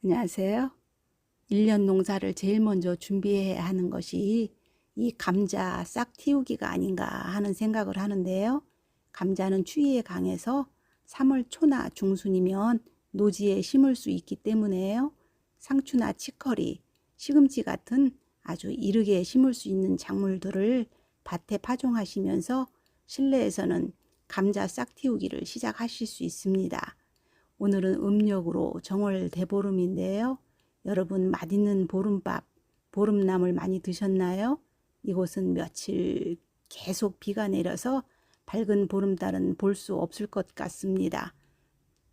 안녕하세요. 1년 농사를 제일 먼저 준비해야 하는 것이 이 감자 싹 틔우기가 아닌가 하는 생각을 하는데요. 감자는 추위에 강해서 3월 초나 중순이면 노지에 심을 수 있기 때문에요. 상추나 치커리, 시금치 같은 아주 이르게 심을 수 있는 작물들을 밭에 파종하시면서 실내에서는 감자 싹 틔우기를 시작하실 수 있습니다. 오늘은 음력으로 정월 대보름인데요. 여러분 맛있는 보름밥, 보름나물 많이 드셨나요? 이곳은 며칠 계속 비가 내려서 밝은 보름달은 볼 수 없을 것 같습니다.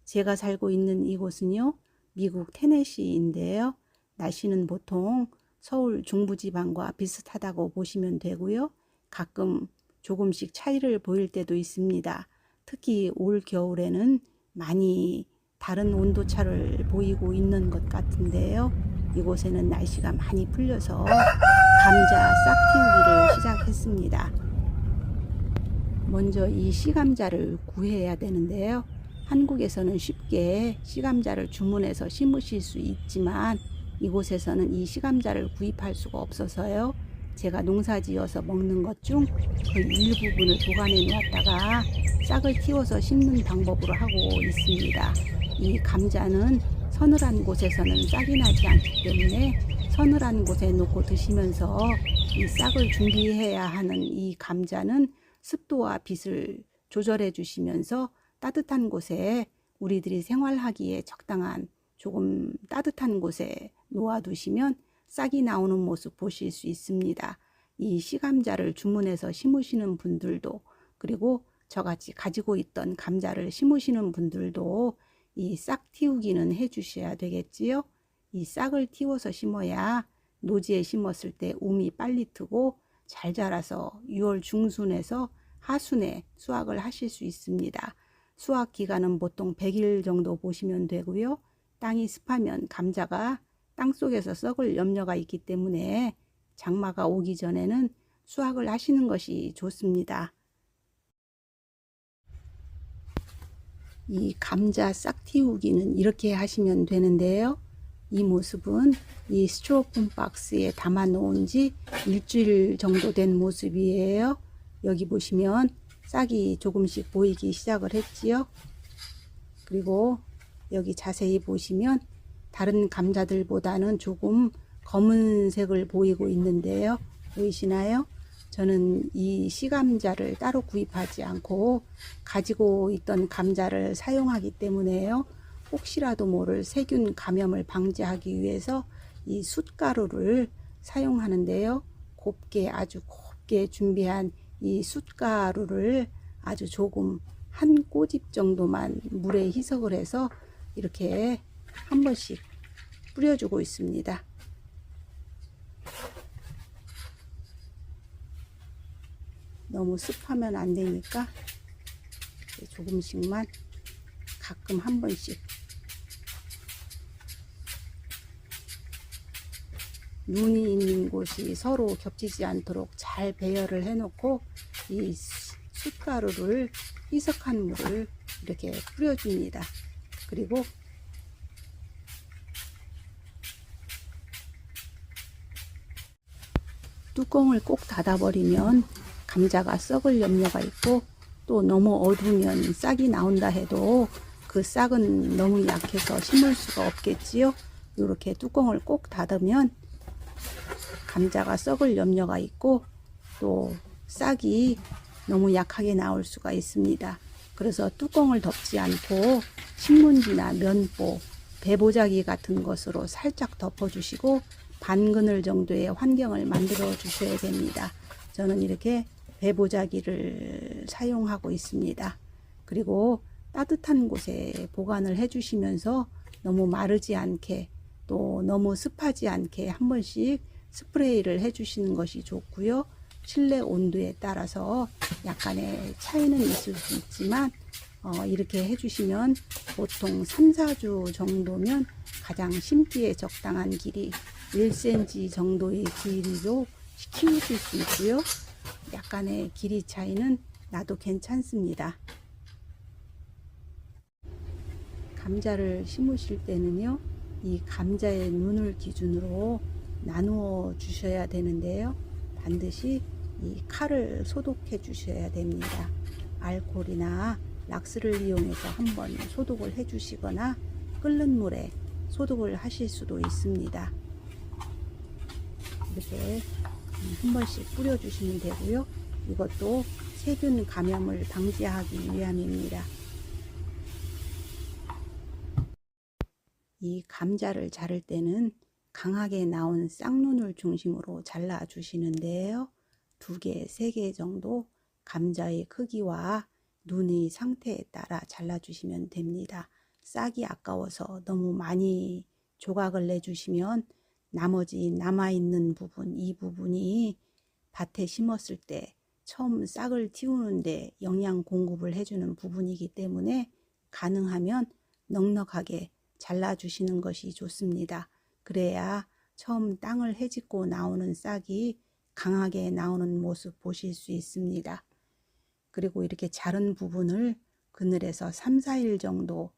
제가 살고 있는 이곳은요, 미국 테네시인데요. 날씨는 보통 서울 중부지방과 비슷하다고 보시면 되고요. 가끔 조금씩 차이를 보일 때도 있습니다. 특히 올 겨울에는 많이 다른 온도차를 보이고 있는 것 같은데요. 이곳에는 날씨가 많이 풀려서 감자 싹 틔우기를 시작했습니다. 먼저 이 씨감자를 구해야 되는데요. 한국에서는 쉽게 씨감자를 주문해서 심으실 수 있지만 이곳에서는 이 씨감자를 구입할 수가 없어서요. 제가 농사지어서 먹는 것 중 그 일부분을 보관해 놓았다가 싹을 틔워서 심는 방법으로 하고 있습니다. 이 감자는 서늘한 곳에서는 싹이 나지 않기 때문에 서늘한 곳에 놓고 드시면서 이 싹을 준비해야 하는 이 감자는 습도와 빛을 조절해 주시면서 따뜻한 곳에 우리들이 생활하기에 적당한 조금 따뜻한 곳에 놓아 두시면 싹이 나오는 모습 보실 수 있습니다. 이 씨감자를 주문해서 심으시는 분들도, 그리고 저같이 가지고 있던 감자를 심으시는 분들도 이 싹 틔우기는 해 주셔야 되겠지요. 이 싹을 틔워서 심어야 노지에 심었을 때 움이 빨리 트고 잘 자라서 6월 중순에서 하순에 수확을 하실 수 있습니다. 수확 기간은 보통 100일 정도 보시면 되고요. 땅이 습하면 감자가 땅속에서 썩을 염려가 있기 때문에 장마가 오기 전에는 수확을 하시는 것이 좋습니다. 이 감자 싹 틔우기는 이렇게 하시면 되는데요. 이 모습은 이 스티로폼 박스에 담아 놓은 지 일주일 정도 된 모습이에요. 여기 보시면 싹이 조금씩 보이기 시작을 했지요. 그리고 여기 자세히 보시면 다른 감자들보다는 조금 검은색을 보이고 있는데요. 보이시나요? 저는 이 씨감자를 따로 구입하지 않고 가지고 있던 감자를 사용하기 때문에요. 혹시라도 모를 세균 감염을 방지하기 위해서 이 숯가루를 사용하는데요. 아주 곱게 준비한 이 숯가루를 아주 조금 한 꼬집 정도만 물에 희석을 해서 이렇게 한 번씩 뿌려주고 있습니다. 너무 습하면 안 되니까 조금씩만 가끔 한 번씩 눈이 있는 곳이 서로 겹치지 않도록 잘 배열을 해 놓고 이 숯가루를 희석한 물을 이렇게 뿌려줍니다. 그리고 뚜껑을 꼭 닫아버리면 감자가 썩을 염려가 있고, 또 너무 어두우면 싹이 나온다 해도 그 싹은 너무 약해서 심을 수가 없겠지요. 이렇게 뚜껑을 꼭 닫으면 감자가 썩을 염려가 있고 또 싹이 너무 약하게 나올 수가 있습니다. 그래서 뚜껑을 덮지 않고 신문지나 면보, 배보자기 같은 것으로 살짝 덮어주시고 반그늘 정도의 환경을 만들어 주셔야 됩니다. 저는 이렇게 배보자기를 사용하고 있습니다. 그리고 따뜻한 곳에 보관을 해 주시면서 너무 마르지 않게 또 너무 습하지 않게 한 번씩 스프레이를 해 주시는 것이 좋고요. 실내 온도에 따라서 약간의 차이는 있을 수 있지만 이렇게 해 주시면 보통 3, 4주 정도면 가장 심기에 적당한 길이 1cm 정도의 길이로 키우실 수 있고요. 약간의 길이 차이는 나도 괜찮습니다. 감자를 심으실 때는요, 이 감자의 눈을 기준으로 나누어 주셔야 되는데요. 반드시 이 칼을 소독해 주셔야 됩니다. 알코올이나 락스를 이용해서 한번 소독을 해 주시거나 끓는 물에 소독을 하실 수도 있습니다. 이렇게 한 번씩 뿌려 주시면 되고요. 이것도 세균 감염을 방지하기 위함입니다. 이 감자를 자를 때는 강하게 나온 쌍눈을 중심으로 잘라 주시는데요. 2개, 3개 정도 감자의 크기와 눈의 상태에 따라 잘라 주시면 됩니다. 싹이 아까워서 너무 많이 조각을 내주시면 나머지 남아있는 부분, 이 부분이 밭에 심었을 때 처음 싹을 틔우는데 영양 공급을 해주는 부분이기 때문에 가능하면 넉넉하게 잘라주시는 것이 좋습니다. 그래야 처음 땅을 헤집고 나오는 싹이 강하게 나오는 모습 보실 수 있습니다. 그리고 이렇게 자른 부분을 그늘에서 3, 4일 정도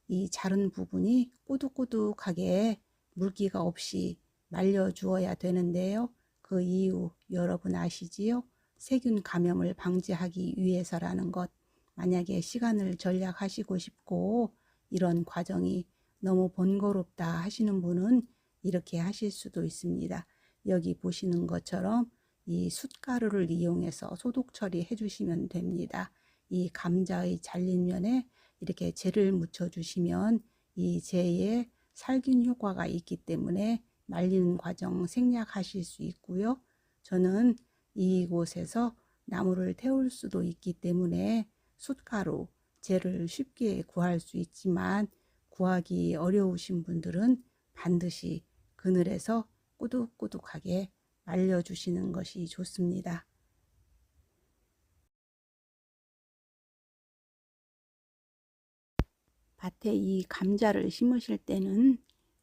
이 자른 부분이 꾸둑꾸둑하게 물기가 없이 말려 주어야 되는데요. 그 이유 여러분 아시지요? 세균 감염을 방지하기 위해서라는 것. 만약에 시간을 절약하시고 싶고 이런 과정이 너무 번거롭다 하시는 분은 이렇게 하실 수도 있습니다. 여기 보시는 것처럼 이 숯가루를 이용해서 소독 처리해 주시면 됩니다. 이 감자의 잘린 면에 이렇게 젤을 묻혀 주시면 이 젤에 살균 효과가 있기 때문에 말리는 과정 생략하실 수 있고요. 저는 이곳에서 나무를 태울 수도 있기 때문에 숯가루, 젤을 쉽게 구할 수 있지만 구하기 어려우신 분들은 반드시 그늘에서 꾸둑꾸둑하게 말려주시는 것이 좋습니다. 밭에 이 감자를 심으실 때는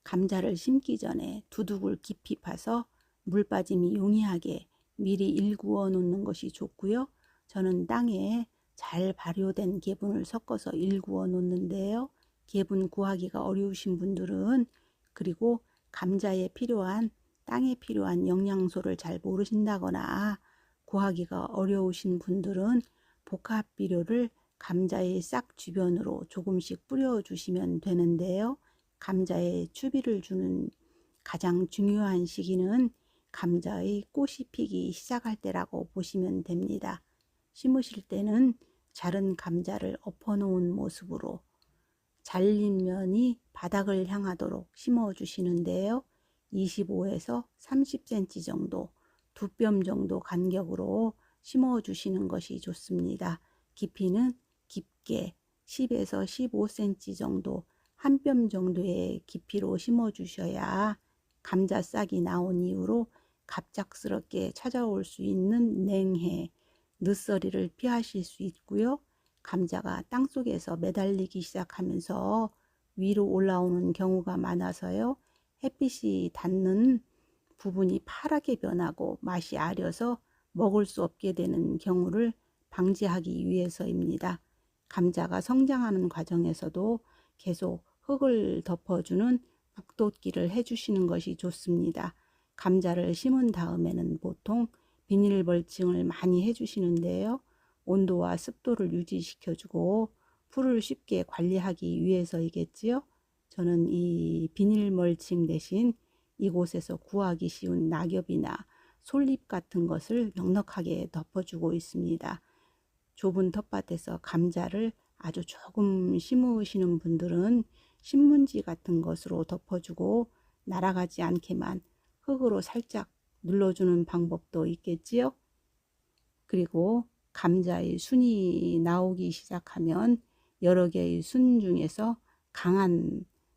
감자를 심기 전에 두둑을 깊이 파서 물 빠짐이 용이하게 미리 일구어 놓는 것이 좋고요. 저는 땅에 잘 발효된 개분을 섞어서 일구어 놓는데요. 개분 구하기가 어려우신 분들은 그리고 감자에 필요한 땅에 필요한 영양소를 잘 모르신다거나 구하기가 어려우신 분들은 복합 비료를 감자의 싹 주변으로 조금씩 뿌려 주시면 되는데요. 감자에 추비를 주는 가장 중요한 시기는 감자의 꽃이 피기 시작할 때라고 보시면 됩니다. 심으실 때는 자른 감자를 엎어 놓은 모습으로 잘린 면이 바닥을 향하도록 심어 주시는데요. 25에서 30cm 정도, 2뼘 정도 간격으로 심어 주시는 것이 좋습니다. 깊이는 깊게 10에서 15cm 정도, 1뼘 정도의 깊이로 심어 주셔야 감자 싹이 나온 이후로 갑작스럽게 찾아올 수 있는 냉해, 늦서리를 피하실 수 있고요. 감자가 땅속에서 매달리기 시작하면서 위로 올라오는 경우가 많아서요. 햇빛이 닿는 부분이 파랗게 변하고 맛이 아려서 먹을 수 없게 되는 경우를 방지하기 위해서입니다. 감자가 성장하는 과정에서도 계속 흙을 덮어주는 묵돋기를 해주시는 것이 좋습니다. 감자를 심은 다음에는 보통 비닐 멀칭을 많이 해주시는데요. 온도와 습도를 유지시켜주고 풀을 쉽게 관리하기 위해서이겠지요. 저는 이 비닐 멀칭 대신 이곳에서 구하기 쉬운 낙엽이나 솔잎 같은 것을 넉넉하게 덮어주고 있습니다. 좁은 텃밭에서 감자를 아주 조금 심으시는 분들은 신문지 같은 것으로 덮어주고 날아가지 않게만 흙으로 살짝 눌러주는 방법도 있겠지요. 그리고 감자의 순이 나오기 시작하면 여러 개의 순 중에서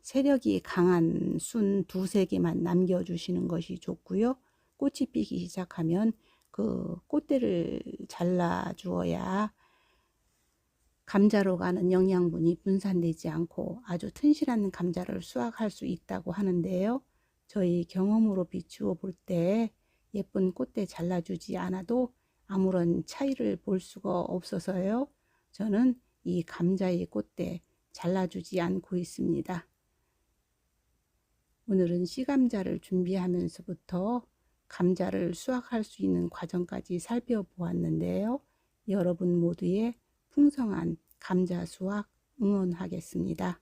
세력이 강한 순 2, 3개만 남겨주시는 것이 좋고요. 꽃이 피기 시작하면 그 꽃대를 잘라 주어야 감자로 가는 영양분이 분산되지 않고 아주 튼실한 감자를 수확할 수 있다고 하는데요. 저희 경험으로 비추어 볼 때 예쁜 꽃대 잘라주지 않아도 아무런 차이를 볼 수가 없어서요. 저는 이 감자의 꽃대 잘라주지 않고 있습니다. 오늘은 씨감자를 준비하면서부터 감자를 수확할 수 있는 과정까지 살펴보았는데요. 여러분 모두의 풍성한 감자 수확 응원하겠습니다.